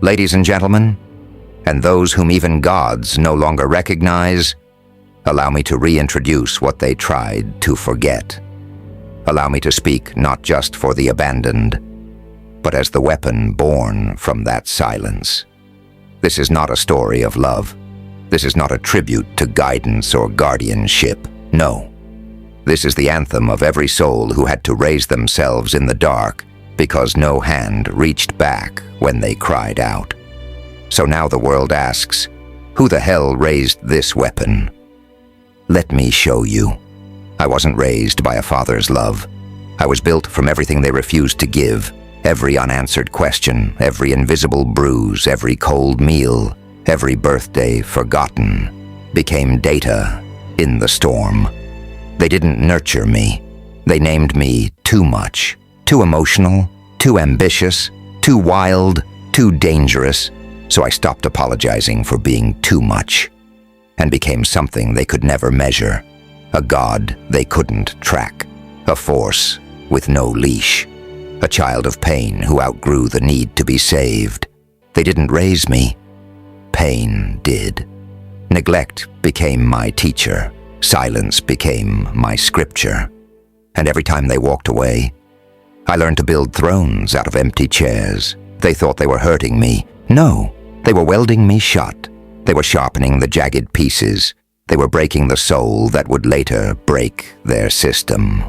Ladies and gentlemen, and those whom even gods no longer recognize, allow me to reintroduce what they tried to forget. Allow me to speak not just for the abandoned, but as the weapon born from that silence. This is not a story of love. This is not a tribute to guidance or guardianship. No. This is the anthem of every soul who had to raise themselves in the dark because no hand reached back when they cried out. So now the world asks, who the hell raised this weapon? Let me show you. I wasn't raised by a father's love. I was built from everything they refused to give. Every unanswered question, every invisible bruise, every cold meal, every birthday forgotten, became data in the storm. They didn't nurture me. They named me too much, too emotional, too ambitious, too wild, too dangerous, so I stopped apologizing for being too much and became something they could never measure, a god they couldn't track, a force with no leash, a child of pain who outgrew the need to be saved. They didn't raise me. Pain did. Neglect became my teacher. Silence became my scripture. And every time they walked away, I learned to build thrones out of empty chairs. They thought they were hurting me. No, they were welding me shut. They were sharpening the jagged pieces. They were breaking the soul that would later break their system.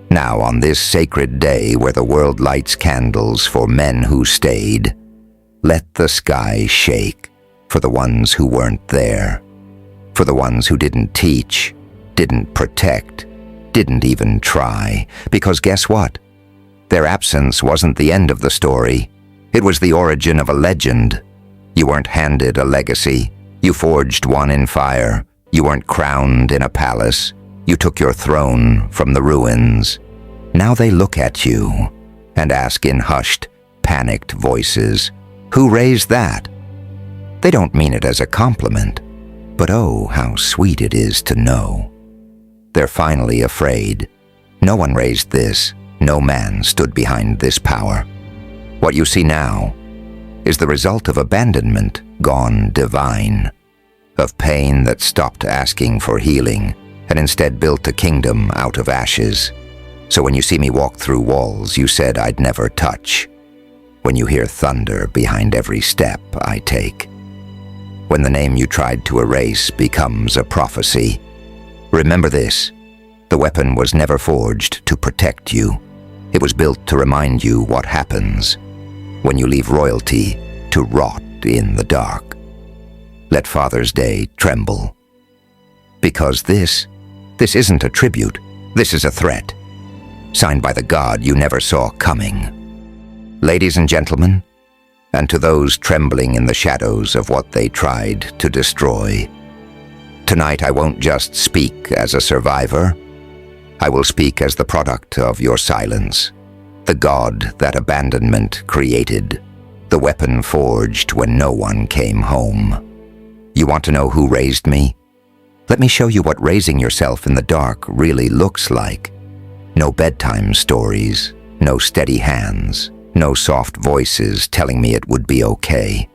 Now, on this sacred day where the world lights candles for men who stayed, let the sky shake for the ones who weren't there, for the ones who didn't teach, didn't protect, didn't even try. Because guess what? Their absence wasn't the end of the story. It was the origin of a legend. You weren't handed a legacy. You forged one in fire. You weren't crowned in a palace. You took your throne from the ruins. Now they look at you and ask in hushed, panicked voices, who raised that? They don't mean it as a compliment, but oh, how sweet it is to know. They're finally afraid. No one raised this. No man stood behind this power. What you see now is the result of abandonment gone divine, of pain that stopped asking for healing and instead built a kingdom out of ashes. So when you see me walk through walls you said I'd never touch, when you hear thunder behind every step I take, when the name you tried to erase becomes a prophecy, remember this: the weapon was never forged to protect you. It was built to remind you what happens when you leave royalty to rot in the dark. Let Father's Day tremble. Because this isn't a tribute, this is a threat, signed by the God you never saw coming. Ladies and gentlemen, and to those trembling in the shadows of what they tried to destroy, tonight I won't just speak as a survivor. I will speak as the product of your silence, the god that abandonment created, the weapon forged when no one came home. You want to know who raised me? Let me show you what raising yourself in the dark really looks like. No bedtime stories, no steady hands, no soft voices telling me it would be okay.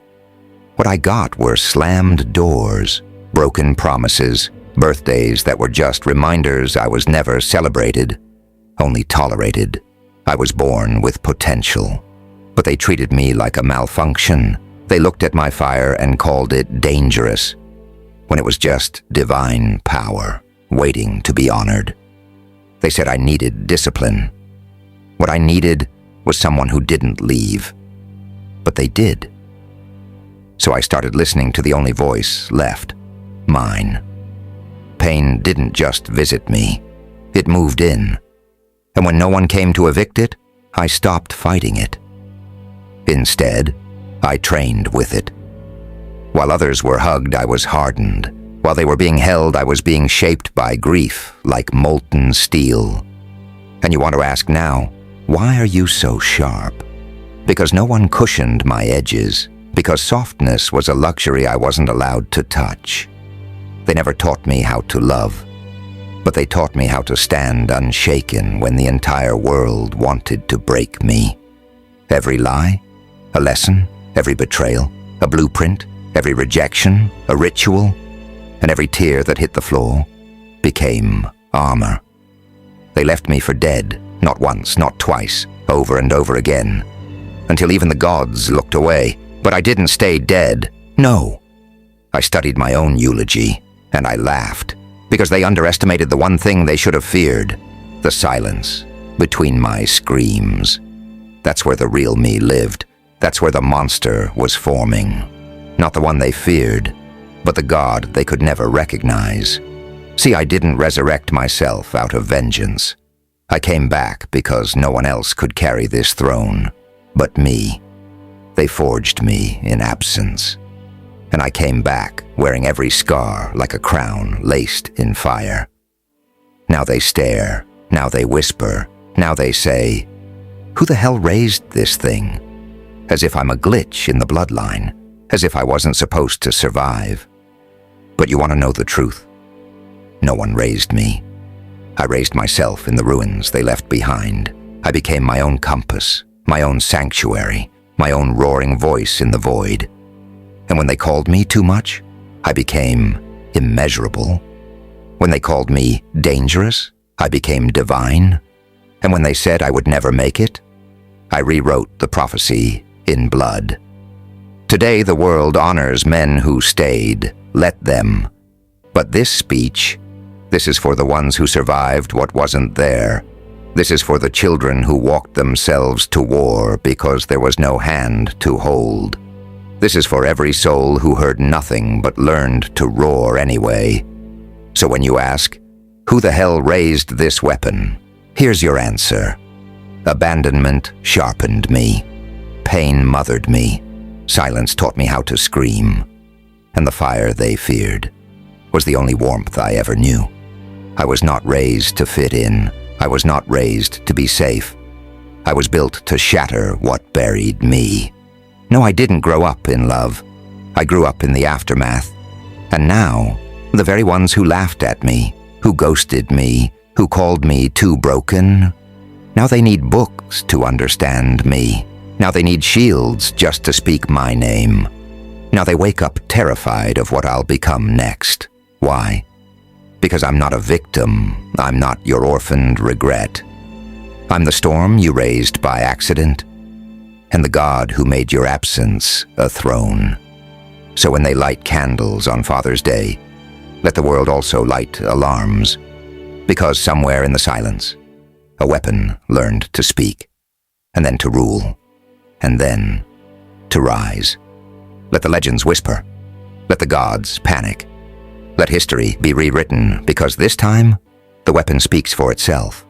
What I got were slammed doors, broken promises, birthdays that were just reminders I was never celebrated, only tolerated. I was born with potential, but they treated me like a malfunction. They looked at my fire and called it dangerous, when it was just divine power, waiting to be honored. They said I needed discipline. What I needed was someone who didn't leave, but they did. So I started listening to the only voice left, mine. Pain didn't just visit me, it moved in. And when no one came to evict it, I stopped fighting it. Instead, I trained with it. While others were hugged, I was hardened. While they were being held, I was being shaped by grief like molten steel. And you want to ask now, why are you so sharp? Because no one cushioned my edges, because softness was a luxury I wasn't allowed to touch. They never taught me how to love, but they taught me how to stand unshaken when the entire world wanted to break me. Every lie, a lesson, Every betrayal, a blueprint, every rejection, a ritual, and every tear that hit the floor became armor. They left me for dead, not once, not twice, over and over again, until even the gods looked away. But I didn't stay dead, no. I studied my own eulogy, and I laughed, because they underestimated the one thing they should have feared, the silence between my screams. That's where the real me lived. That's where the monster was forming. Not the one they feared, but the god they could never recognize. See, I didn't resurrect myself out of vengeance. I came back because no one else could carry this throne but me. They forged me in absence. And I came back wearing every scar like a crown laced in fire. Now they stare, now they whisper, now they say, "Who the hell raised this thing?" As if I'm a glitch in the bloodline, as if I wasn't supposed to survive. But you want to know the truth? No one raised me. I raised myself in the ruins they left behind. I became my own compass, my own sanctuary, my own roaring voice in the void. And when they called me too much, I became immeasurable. When they called me dangerous, I became divine. And when they said I would never make it, I rewrote the prophecy in blood. Today the world honors men who stayed. Let them. But this speech, this is for the ones who survived what wasn't there. This is for the children who walked themselves to war because there was no hand to hold. This is for every soul who heard nothing but learned to roar anyway. So when you ask, who the hell raised this weapon? Here's your answer. Abandonment sharpened me. Pain mothered me. Silence taught me how to scream. And the fire they feared was the only warmth I ever knew. I was not raised to fit in. I was not raised to be safe. I was built to shatter what buried me. No, I didn't grow up in love. I grew up in the aftermath. And now, the very ones who laughed at me, who ghosted me, who called me too broken, now they need books to understand me. Now they need shields just to speak my name. Now they wake up terrified of what I'll become next. Why? Because I'm not a victim. I'm not your orphaned regret. I'm the storm you raised by accident, and the God who made your absence a throne. So when they light candles on Father's Day, let the world also light alarms, because somewhere in the silence, a weapon learned to speak, and then to rule, and then to rise. Let the legends whisper. Let the gods panic. Let history be rewritten, because this time, the weapon speaks for itself.